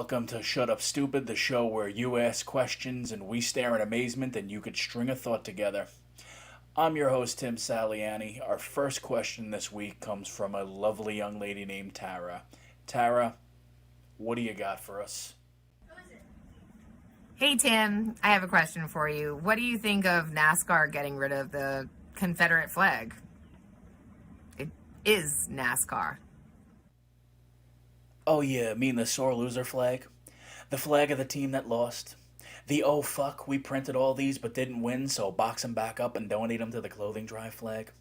welcome to Shut Up Stupid, the show where you ask questions and we stare in amazement and you could string a thought together. I'm your host, Tim Saliani. Our first question this week comes from a lovely young lady named Tara. Tara, what do you got for us? Hey Tim, I have a question for you. What do you think of NASCAR getting rid of the Confederate flag? It is NASCAR. Oh yeah, mean the sore loser flag? The flag of the team that lost? The oh fuck, we printed all these but didn't win, so box them back up and donate them to the clothing drive flag?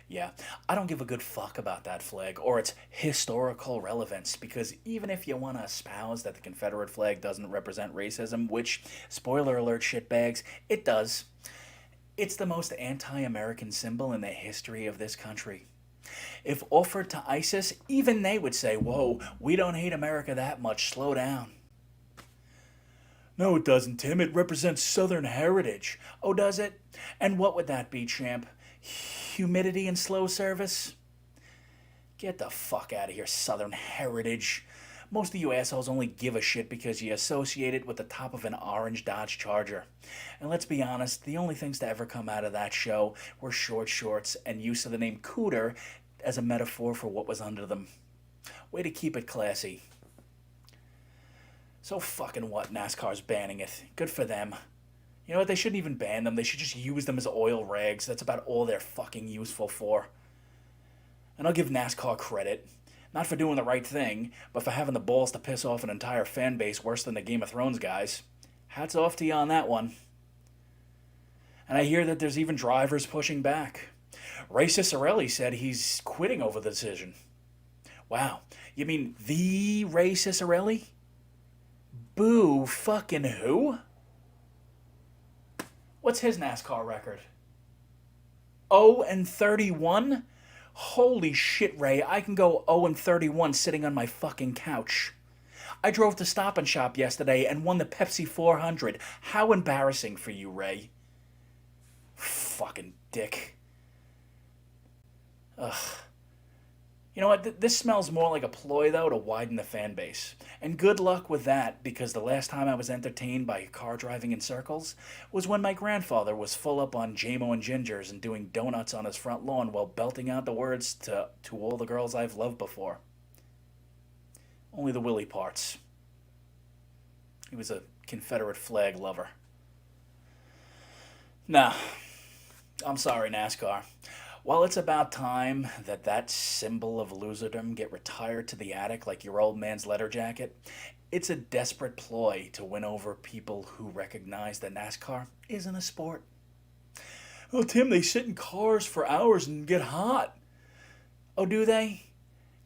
Yeah, I don't give a good fuck about that flag or its historical relevance, because even if you want to espouse that the Confederate flag doesn't represent racism, which, spoiler alert shitbags, it does, it's the most anti-American symbol in the history of this country. If offered to ISIS, even they would say, whoa, we don't hate America that much, slow down. No, it doesn't, Tim. It represents Southern heritage. Oh, does it? And what would that be, champ? Humidity and slow service? Get the fuck out of here, Southern heritage. Most of you assholes only give a shit because you associate it with the top of an orange Dodge Charger. And let's be honest, the only things to ever come out of that show were short shorts and use of the name cooter as a metaphor for what was under them. Way to keep it classy. So fucking what, NASCAR's banning it. Good for them. You know what, they shouldn't even ban them, they should just use them as oil rags. That's about all they're fucking useful for. And I'll give NASCAR credit. Not for doing the right thing, but for having the balls to piss off an entire fan base worse than the Game of Thrones guys. Hats off to you on that one. And I hear that there's even drivers pushing back. Ray Ciccarelli said he's quitting over the decision. Wow, you mean the Ray Ciccarelli? Boo fucking who? What's his NASCAR record? 0-31? Holy shit, Ray, I can go 0-31 sitting on my fucking couch. I drove to Stop and Shop yesterday and won the Pepsi 400. How embarrassing for you, Ray. Fucking dick. Ugh. You know what, this smells more like a ploy, though, to widen the fan base. And good luck with that, because the last time I was entertained by car driving in circles was when my grandfather was full up on JMO and Gingers and doing donuts on his front lawn while belting out the words to all the girls I've loved before. Only the Willie parts. He was a Confederate flag lover. Nah, I'm sorry, NASCAR. While it's about time that symbol of loserdom get retired to the attic like your old man's letter jacket, it's a desperate ploy to win over people who recognize that NASCAR isn't a sport. Oh, Tim, they sit in cars for hours and get hot. Oh, do they?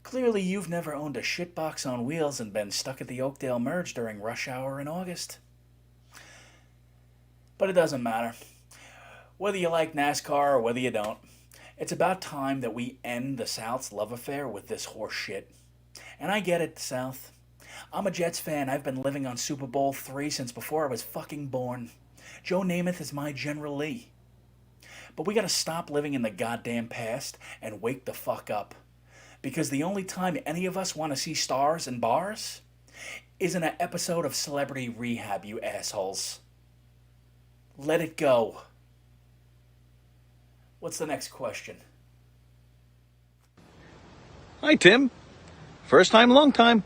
Clearly you've never owned a shitbox on wheels and been stuck at the Oakdale Merge during rush hour in August. But it doesn't matter. Whether you like NASCAR or whether you don't, it's about time that we end the South's love affair with this horse shit. And I get it, South. I'm a Jets fan. I've been living on Super Bowl III since before I was fucking born. Joe Namath is my General Lee. But we gotta stop living in the goddamn past and wake the fuck up. Because the only time any of us want to see stars in bars is in an episode of Celebrity Rehab, you assholes. Let it go. What's the next question? Hi, Tim. First time, long time.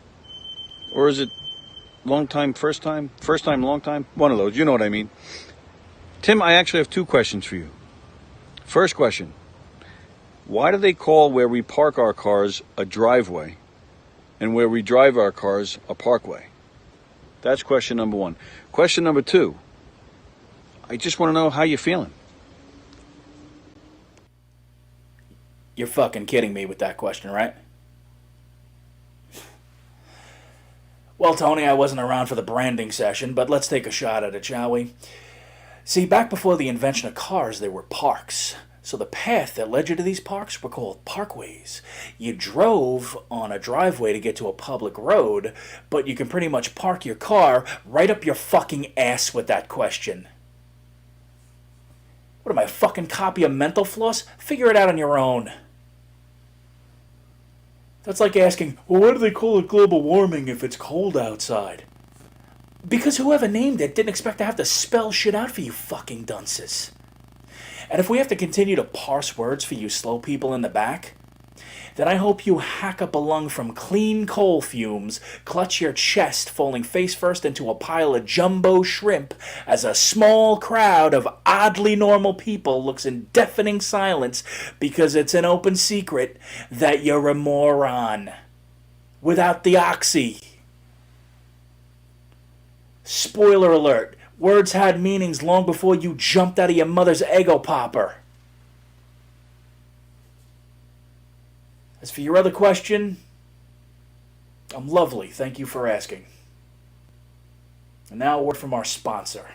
Or is it long time, first time, long time? One of those, you know what I mean. Tim, I actually have two questions for you. First question. Why do they call where we park our cars a driveway and where we drive our cars a parkway? That's question number one. Question number two. I just want to know how you're feeling. You're fucking kidding me with that question, right? Well, Tony, I wasn't around for the branding session, but let's take a shot at it, shall we? See, back before the invention of cars, there were parks. So the path that led you to these parks were called parkways. You drove on a driveway to get to a public road, but you can pretty much park your car right up your fucking ass with that question. What am I, a fucking copy of Mental Floss? Figure it out on your own. That's like asking, well, why do they call it global warming if it's cold outside? Because whoever named it didn't expect to have to spell shit out for you fucking dunces. And if we have to continue to parse words for you slow people in the back, then I hope you hack up a lung from clean coal fumes, clutch your chest falling face first into a pile of jumbo shrimp as a small crowd of oddly normal people looks in deafening silence because it's an open secret that you're a moron. Without the oxy. Spoiler alert, words had meanings long before you jumped out of your mother's Eggo popper. As for your other question, I'm lovely, thank you for asking. And now a word from our sponsor.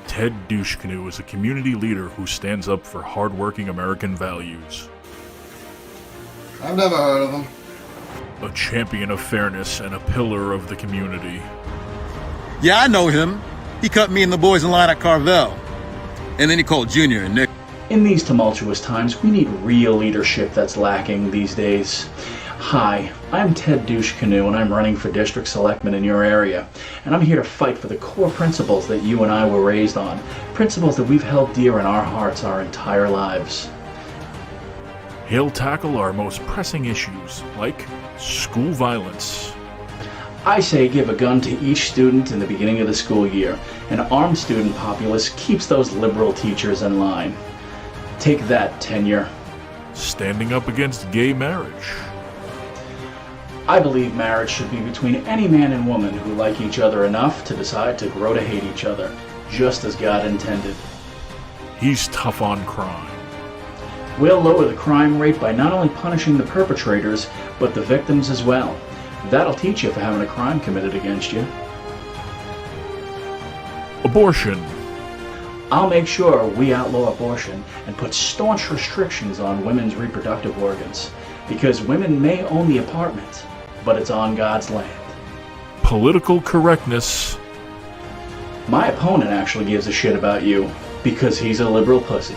Ted Douchecanoe is a community leader who stands up for hardworking American values. I've never heard of him. A champion of fairness and a pillar of the community. Yeah, I know him. He cut me and the boys in line at Carvel. And then he called Junior and Nick. In these tumultuous times, we need real leadership that's lacking these days. Hi, I'm Ted Douchecanoe, and I'm running for district selectman in your area. And I'm here to fight for the core principles that you and I were raised on. Principles that we've held dear in our hearts our entire lives. He'll tackle our most pressing issues, like school violence. I say give a gun to each student in the beginning of the school year. An armed student populace keeps those liberal teachers in line. Take that, tenure. Standing up against gay marriage. I believe marriage should be between any man and woman who like each other enough to decide to grow to hate each other, just as God intended. He's tough on crime. We'll lower the crime rate by not only punishing the perpetrators, but the victims as well. That'll teach you for having a crime committed against you. Abortion. I'll make sure we outlaw abortion and put staunch restrictions on women's reproductive organs. Because women may own the apartment, but it's on God's land. Political correctness. My opponent actually gives a shit about you, because he's a liberal pussy.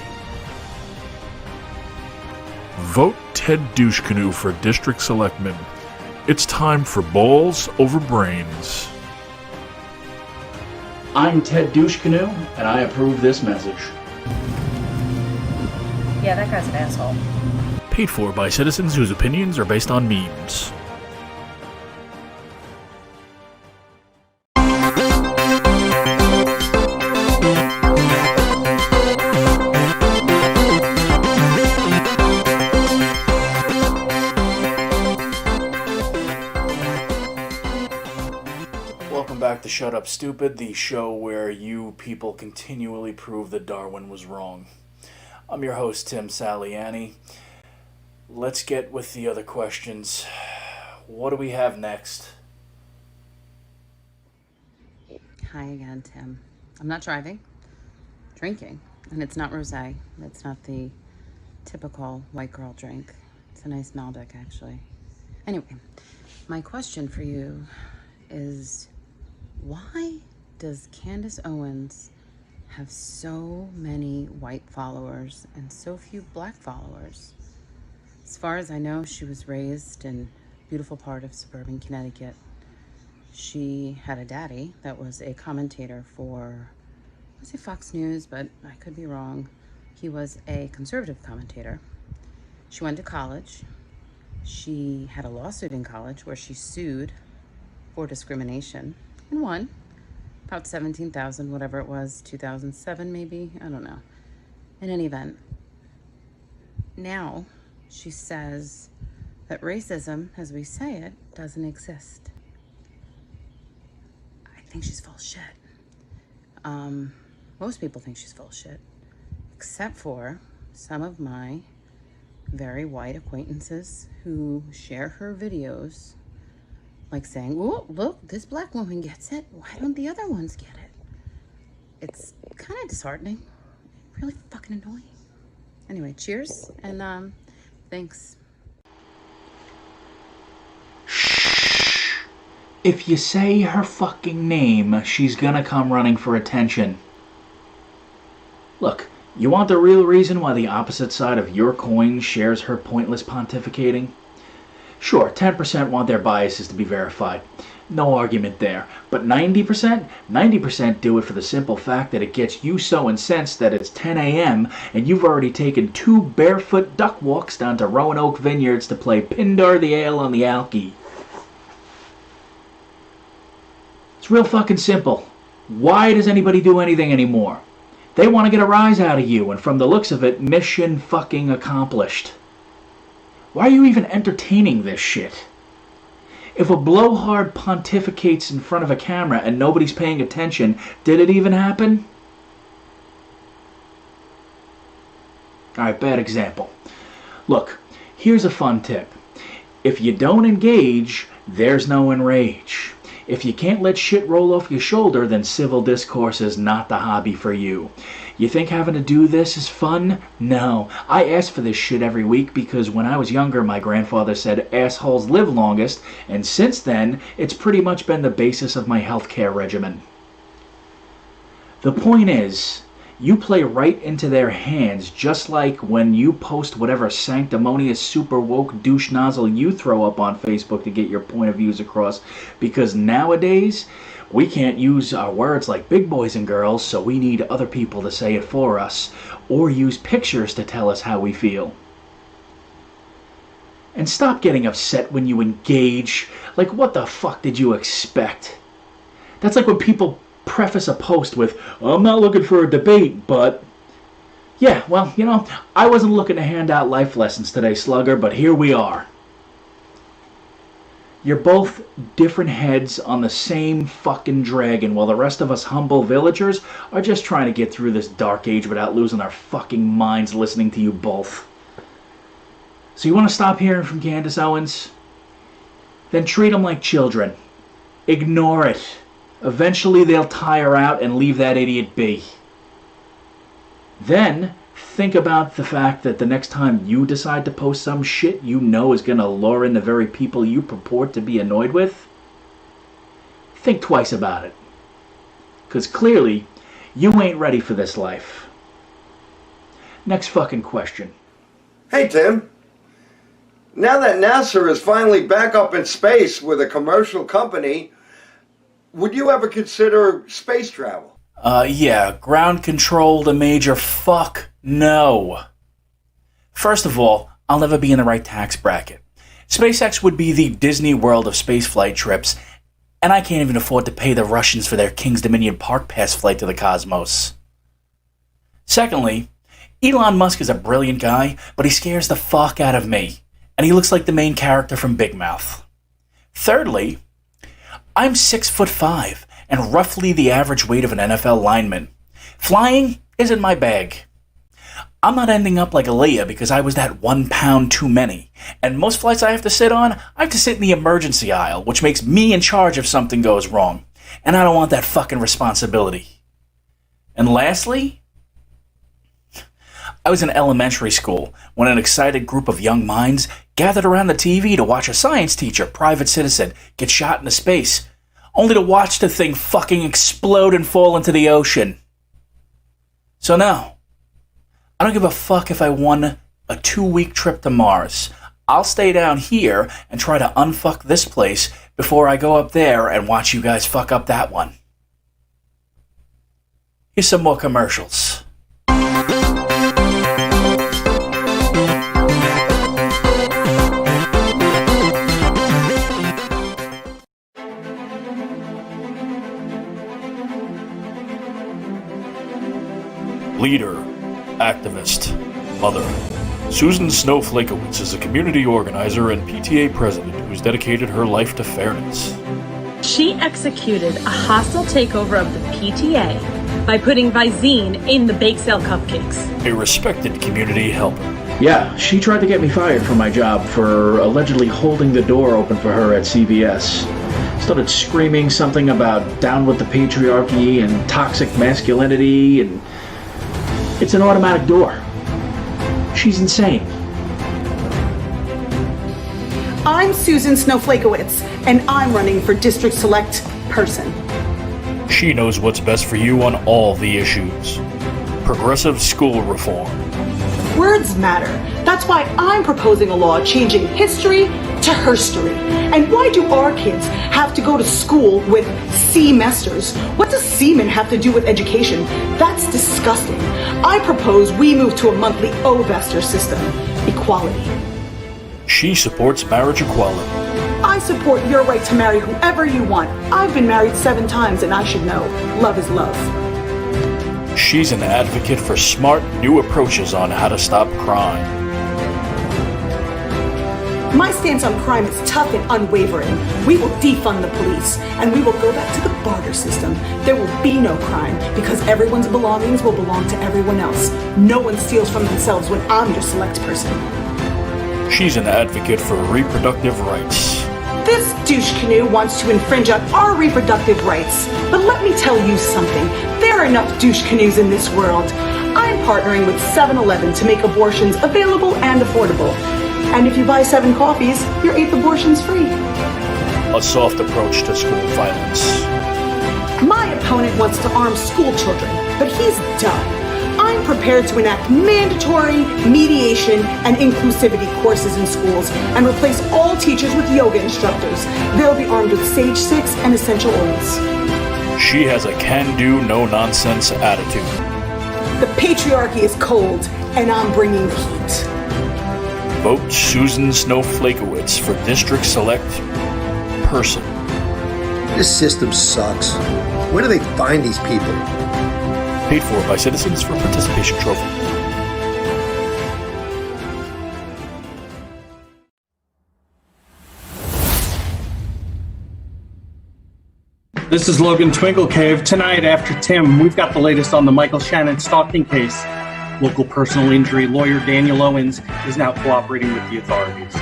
Vote Ted Douchecanoe for district selectman. It's time for balls over brains. I'm Ted Douchecanoe, and I approve this message. Yeah, that guy's an asshole. Paid for by citizens whose opinions are based on memes. Welcome back to Shut Up Stupid, the show where you people continually prove that Darwin was wrong. I'm your host, Tim Saliani. Let's get with the other questions. What do we have next? Hi again, Tim. I'm not driving, drinking, and it's not rosé. It's not the typical white girl drink. It's a nice Malbec, actually. Anyway, my question for you is, why does Candace Owens have so many white followers and so few black followers? As far as I know, she was raised in a beautiful part of suburban Connecticut. She had a daddy that was a commentator for, I say Fox News, but I could be wrong. He was a conservative commentator. She went to college. She had a lawsuit in college where she sued for discrimination and won. About 17,000, whatever it was, 2007 maybe, I don't know. In any event, now she says that racism, as we say it, doesn't exist. I think she's full of shit. Most people think she's full of shit, except for some of my very white acquaintances who share her videos, like saying, "Oh, look, this black woman gets it. Why don't the other ones get it?" It's kind of disheartening. Really fucking annoying. Anyway, cheers, and thanks. If you say her fucking name, she's gonna come running for attention. Look, you want the real reason why the opposite side of your coin shares her pointless pontificating? Sure, 10% want their biases to be verified. No argument there. But 90%? 90% do it for the simple fact that it gets you so incensed that it's 10 a.m. and you've already taken 2 barefoot duck walks down to Roanoke Vineyards to play Pindar the Ale on the Alki. It's real fucking simple. Why does anybody do anything anymore? They want to get a rise out of you, and from the looks of it, mission fucking accomplished. Why are you even entertaining this shit? If a blowhard pontificates in front of a camera and nobody's paying attention, did it even happen? Alright, bad example. Look, here's a fun tip. If you don't engage, there's no enrage. If you can't let shit roll off your shoulder, then civil discourse is not the hobby for you. You think having to do this is fun? No. I ask for this shit every week because when I was younger, my grandfather said assholes live longest, and since then, it's pretty much been the basis of my healthcare regimen. The point is, you play right into their hands, just like when you post whatever sanctimonious super woke douche nozzle you throw up on Facebook to get your point of views across, because nowadays we can't use our words like big boys and girls, so we need other people to say it for us, or use pictures to tell us how we feel. And stop getting upset when you engage. Like, what the fuck did you expect? That's like when people preface a post with, I'm not looking for a debate, but... Yeah, well, you know, I wasn't looking to hand out life lessons today, Slugger, but here we are. You're both different heads on the same fucking dragon, while the rest of us humble villagers are just trying to get through this dark age without losing our fucking minds listening to you both. So you want to stop hearing from Candace Owens? Then treat them like children. Ignore it. Eventually they'll tire out and leave that idiot be. Then think about the fact that the next time you decide to post some shit you know is going to lure in the very people you purport to be annoyed with. Think twice about it. Because clearly, you ain't ready for this life. Next fucking question. Hey, Tim. Now that NASA is finally back up in space with a commercial company, would you ever consider space travel? Yeah, ground control to major fuck no. First of all, I'll never be in the right tax bracket. SpaceX would be the Disney World of spaceflight trips, and I can't even afford to pay the Russians for their King's Dominion Park Pass flight to the cosmos. Secondly, Elon Musk is a brilliant guy, but he scares the fuck out of me, and he looks like the main character from Big Mouth. Thirdly, I'm 6'5" and roughly the average weight of an NFL lineman. Flying isn't my bag. I'm not ending up like Aaliyah because I was that 1 pound too many. And most flights I have to sit on, I have to sit in the emergency aisle, which makes me in charge if something goes wrong. And I don't want that fucking responsibility. And lastly, I was in elementary school when an excited group of young minds gathered around the TV to watch a science teacher, private citizen, get shot into space, only to watch the thing fucking explode and fall into the ocean. So no, I don't give a fuck if I won a 2-week trip to Mars. I'll stay down here and try to unfuck this place before I go up there and watch you guys fuck up that one. Here's some more commercials. Leader, activist, mother. Susan Snowflakeowitz is a community organizer and PTA president who's dedicated her life to fairness. She executed a hostile takeover of the PTA by putting Visine in the bake sale cupcakes. A respected community helper. Yeah, she tried to get me fired from my job for allegedly holding the door open for her at CVS. started screaming something about down with the patriarchy and toxic masculinity, and it's an automatic door. She's insane. I'm Susan Snowflakeowitz, and I'm running for District Select Person. She knows what's best for you on all the issues. Progressive school reform. Words matter. That's why I'm proposing a law changing history to herstory. And why do our kids have to go to school with semesters? What does semen have to do with education? That's disgusting. I propose we move to a monthly ovester system. Equality. She supports marriage equality. I support your right to marry whoever you want. I've been married 7 times and I should know. Love is love. She's an advocate for smart, new approaches on how to stop crime. My stance on crime is tough and unwavering. We will defund the police, and we will go back to the barter system. There will be no crime, because everyone's belongings will belong to everyone else. No one steals from themselves when I'm your select person. She's an advocate for reproductive rights. This douche canoe wants to infringe on our reproductive rights. But let me tell you something. There are enough douche canoes in this world. I'm partnering with 7-Eleven to make abortions available and affordable. And if you buy 7 coffees, your 8th abortion's free. A soft approach to school violence. My opponent wants to arm school children, but he's dumb. I'm prepared to enact mandatory mediation and inclusivity courses in schools and replace all teachers with yoga instructors. They'll be armed with Sage 6 and essential oils. She has a can-do, no-nonsense attitude. The patriarchy is cold, and I'm bringing the heat. Vote Susan Snowflakeowitz for District Select Person. This system sucks. Where do they find these people? Paid for by Citizens for Participation Trophy. This is Logan Twinklecave. Tonight, after Tim, we've got the latest on the Michael Shannon stalking case. Local personal injury lawyer Daniel Owens is now cooperating with the authorities.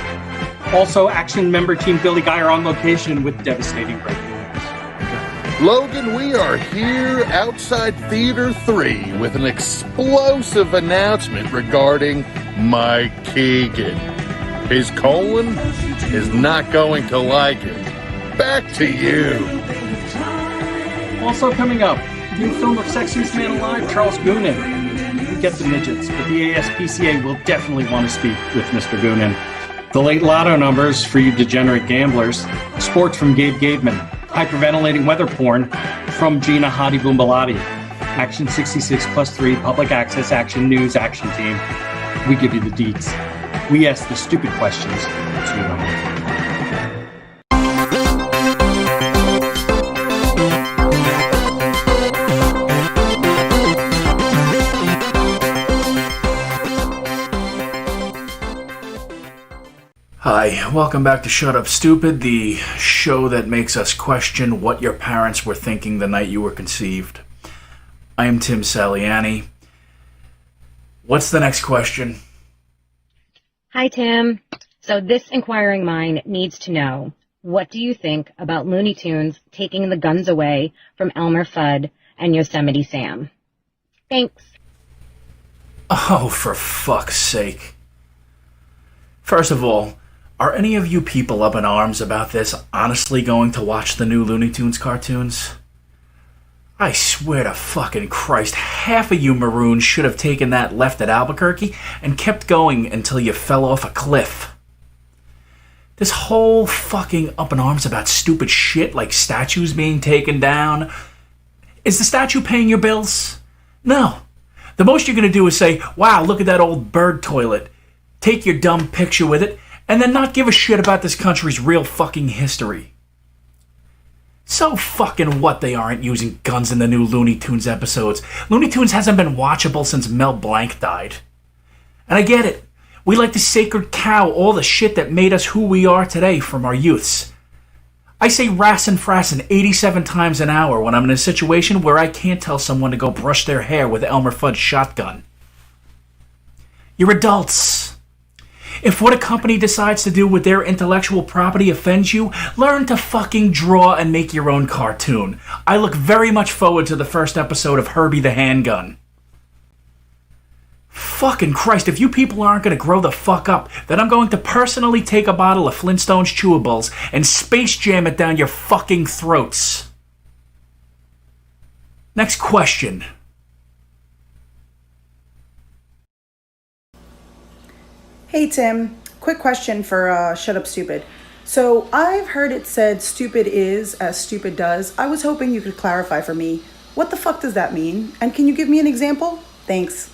Also, Action member Team Billy Guy are on location with devastating breaking news. Logan, we are here outside Theater 3 with an explosive announcement regarding Mike Keegan. His colon is not going to like it. Back to you. Also coming up, new film of Sexiest Man Alive, Charles Goonan. We get the midgets, but the ASPCA will definitely want to speak with Mr. Goonan. The late lotto numbers for you degenerate gamblers. Sports from Gabe Gabeman. Hyperventilating weather porn from Gina Hadi Boombalati. Action 66 plus 3, public access, Action News, Action Team. We give you the deets. We ask the stupid questions, so you don't answer. Hi, welcome back to Shut Up Stupid, the show that makes us question what your parents were thinking the night you were conceived. I am Tim Saliani. What's the next question? Hi, Tim. So this inquiring mind needs to know, what do you think about Looney Tunes taking the guns away from Elmer Fudd and Yosemite Sam? Thanks. Oh, for fuck's sake. First of all, are any of you people up in arms about this honestly going to watch the new Looney Tunes cartoons? I swear to fucking Christ, half of you maroons should have taken that left at Albuquerque and kept going until you fell off a cliff. This whole fucking up in arms about stupid shit like statues being taken down. Is the statue paying your bills? No. The most you're going to do is say, wow, look at that old bird toilet. Take your dumb picture with it, and then not give a shit about this country's real fucking history. So fucking what they aren't using guns in the new Looney Tunes episodes. Looney Tunes hasn't been watchable since Mel Blanc died. And I get it. We like to sacred cow all the shit that made us who we are today from our youths. I say rass and frassin 87 times an hour when I'm in a situation where I can't tell someone to go brush their hair with Elmer Fudd's shotgun. You're adults. If what a company decides to do with their intellectual property offends you, learn to fucking draw and make your own cartoon. I look very much forward to the first episode of Herbie the Handgun. Fucking Christ, if you people aren't going to grow the fuck up, then I'm going to personally take a bottle of Flintstones chewables and Space Jam it down your fucking throats. Next question. Hey Tim, quick question for Shut Up Stupid. So I've heard it said stupid is as stupid does. I was hoping you could clarify for me. What the fuck does that mean? And can you give me an example? Thanks.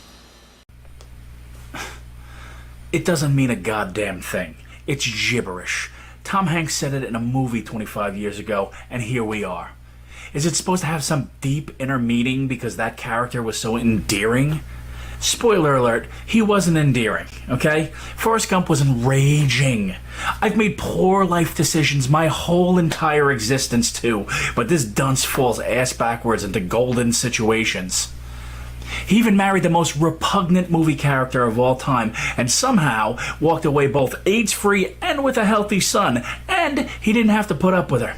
It doesn't mean a goddamn thing. It's gibberish. Tom Hanks said it in a movie 25 years ago, and here we are. Is it supposed to have some deep inner meaning because that character was so endearing? Spoiler alert, he wasn't endearing, okay? Forrest Gump was enraging. I've made poor life decisions my whole entire existence too, but this dunce falls ass backwards into golden situations. He even married the most repugnant movie character of all time, and somehow walked away both AIDS-free and with a healthy son, and he didn't have to put up with her.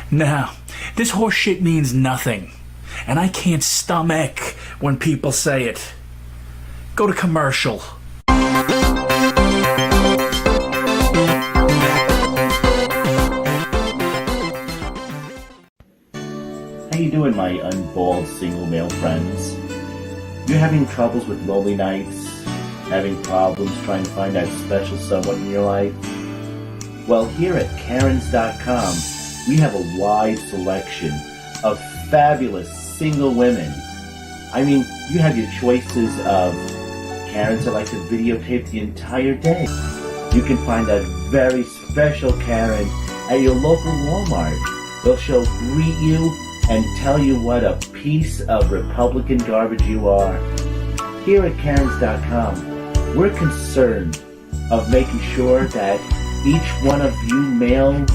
Now, this horse shit means nothing, and I can't stomach when people say it. Go to commercial. How you doing, my unbald single male friends? You're having troubles with lonely nights, having problems trying to find that special someone in your life? Well, here at Karens.com, we have a wide selection of fabulous single women. I mean, you have your choices of Karens that like to videotape the entire day. You can find that very special Karen at your local Walmart. She'll greet you and tell you what a piece of Republican garbage you are. Here at Karens.com, we're concerned of making sure that each one of you male,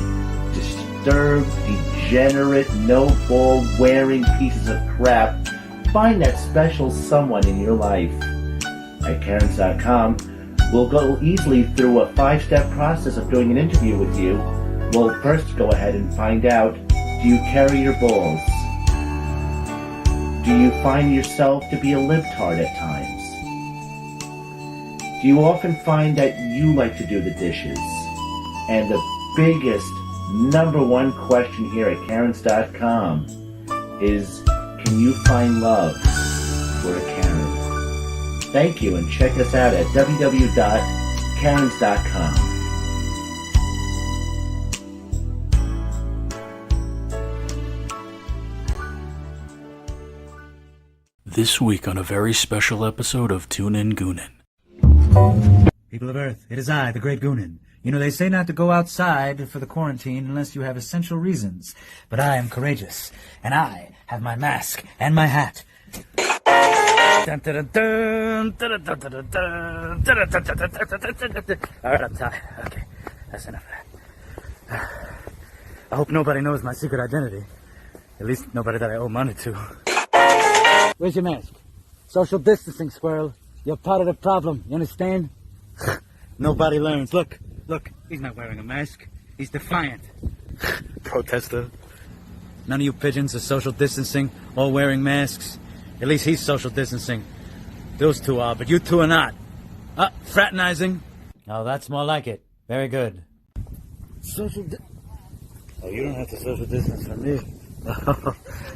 disturbed, degenerate, no-ball-wearing pieces of crap find that special someone in your life. At Karens.com, we'll go easily through a 5-step process of doing an interview with you. We'll first go ahead and find out, do you carry your balls? Do you find yourself to be a libtard at times? Do you often find that you like to do the dishes? And the biggest, #1 question here at Karens.com is, can you find love for a Karen? Thank you, and check us out at www.karens.com. This week on a very special episode of Tune In Goonin. People of Earth, it is I, the Great Goonin. You know, they say not to go outside for the quarantine unless you have essential reasons. But I am courageous, and I have my mask and my hat. Alright, I'm tired. Okay, that's enough of that. I hope nobody knows my secret identity. At least nobody that I owe money to. Where's your mask? Social distancing, squirrel. You're part of the problem, you understand? Nobody learns. Look, he's not wearing a mask. He's defiant. Protester. None of you pigeons are social distancing or wearing masks. At least he's social distancing. Those two are, but you two are not. Fraternizing. Oh, that's more like it. Very good. Oh, you don't have to social distance from me.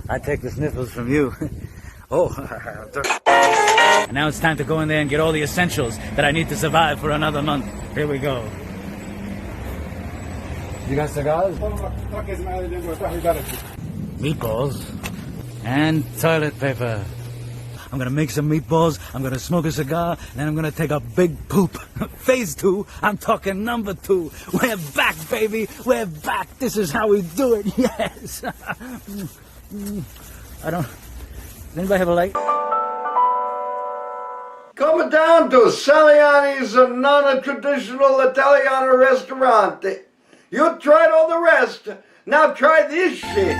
I take the sniffles from you. Oh. And now it's time to go in there and get all the essentials that I need to survive for another month. Here we go. You got cigars? Meatballs. And toilet paper. I'm gonna make some meatballs, I'm gonna smoke a cigar, and then I'm gonna take a big poop. Phase 2, I'm talking number 2. We're back, baby, we're back. This is how we do it, yes. Does anybody have a light? Coming down to Saliani's non-traditional Italiano restaurant. You tried all the rest, now try this shit.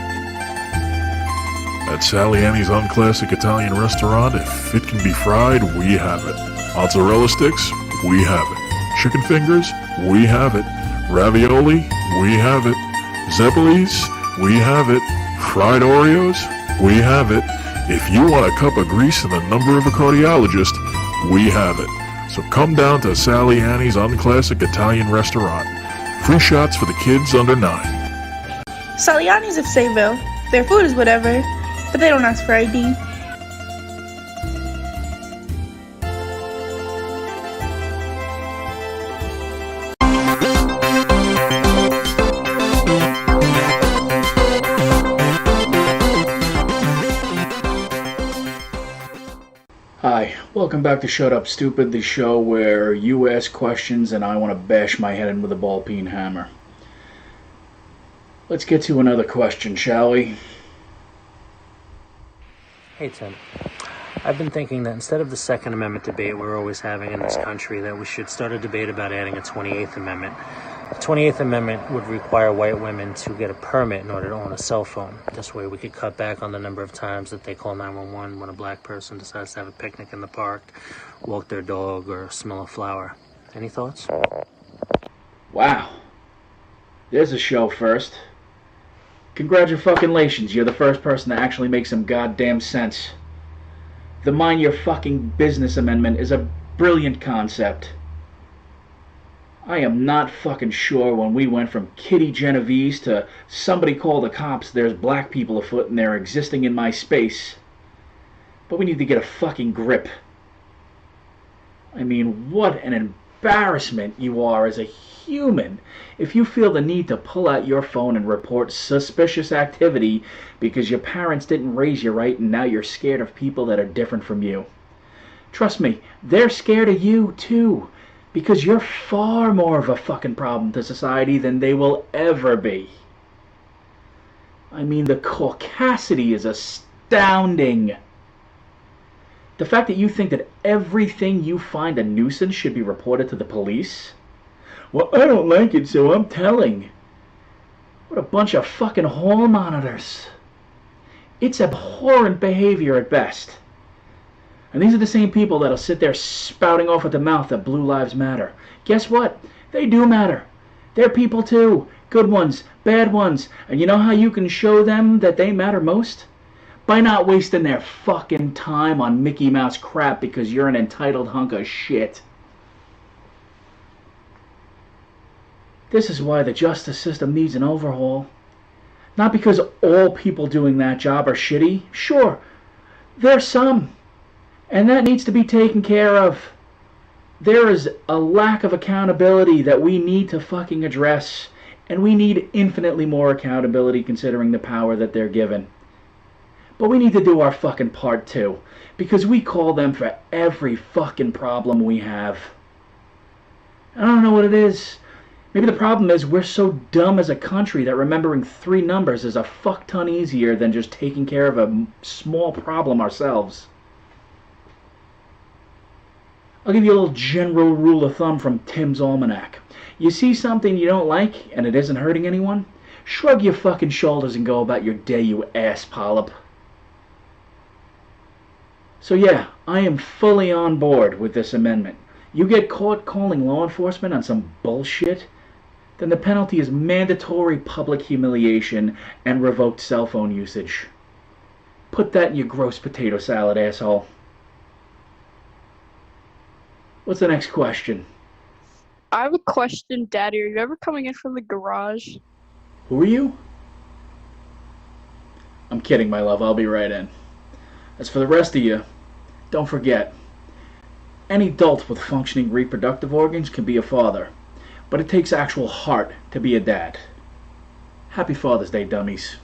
At Saliani's unclassic Italian restaurant, if it can be fried, we have it. Mozzarella sticks, we have it. Chicken fingers? We have it. Ravioli? We have it. Zeppelis? We have it. Fried Oreos? We have it. If you want a cup of grease and the number of a cardiologist, we have it. So come down to Sally Annie's Unclassic Italian Restaurant. Free shots for the kids under 9. Saliani's of Sayville. Their food is whatever, but they don't ask for ID. Hi, welcome back to Shut Up Stupid, the show where you ask questions and I want to bash my head in with a ball-peen hammer. Let's get to another question, shall we? Hey Tim, I've been thinking that instead of the Second Amendment debate we're always having in this country, that we should start a debate about adding a 28th Amendment. The 28th Amendment would require white women to get a permit in order to own a cell phone. This way we could cut back on the number of times that they call 911 when a black person decides to have a picnic in the park, walk their dog, or smell a flower. Any thoughts? Wow. There's a show first. Congratulations, you're the first person to actually make some goddamn sense. The Mind Your Fucking Business Amendment is a brilliant concept. I am not fucking sure when we went from Kitty Genovese to somebody call the cops, there's black people afoot and they're existing in my space. But we need to get a fucking grip. I mean, what an embarrassment you are as a human if you feel the need to pull out your phone and report suspicious activity because your parents didn't raise you right and now you're scared of people that are different from you. Trust me, they're scared of you too, because you're far more of a fucking problem to society than they will ever be. I mean, the caucasity is astounding. The fact that you think that everything you find a nuisance should be reported to the police? Well, I don't like it, so I'm telling. What a bunch of fucking hall monitors. It's abhorrent behavior at best. And these are the same people that'll sit there spouting off at the mouth that Blue Lives Matter. Guess what? They do matter. They're people too. Good ones, bad ones. And you know how you can show them that they matter most? By not wasting their fucking time on Mickey Mouse crap because you're an entitled hunk of shit. This is why the justice system needs an overhaul. Not because all people doing that job are shitty. Sure, there's some. And that needs to be taken care of. There is a lack of accountability that we need to fucking address. And we need infinitely more accountability considering the power that they're given. But we need to do our fucking part too. Because we call them for every fucking problem we have. I don't know what it is. Maybe the problem is we're so dumb as a country that remembering 3 numbers is a fuck ton easier than just taking care of a small problem ourselves. I'll give you a little general rule of thumb from Tim's Almanac. You see something you don't like and it isn't hurting anyone? Shrug your fucking shoulders and go about your day, you ass polyp. So yeah, I am fully on board with this amendment. You get caught calling law enforcement on some bullshit, then the penalty is mandatory public humiliation and revoked cell phone usage. Put that in your gross potato salad, asshole. What's the next question? I have a question, Daddy. Are you ever coming in from the garage? Who are you? I'm kidding, my love. I'll be right in. As for the rest of you, don't forget, any adult with functioning reproductive organs can be a father, but it takes actual heart to be a dad. Happy Father's Day, dummies.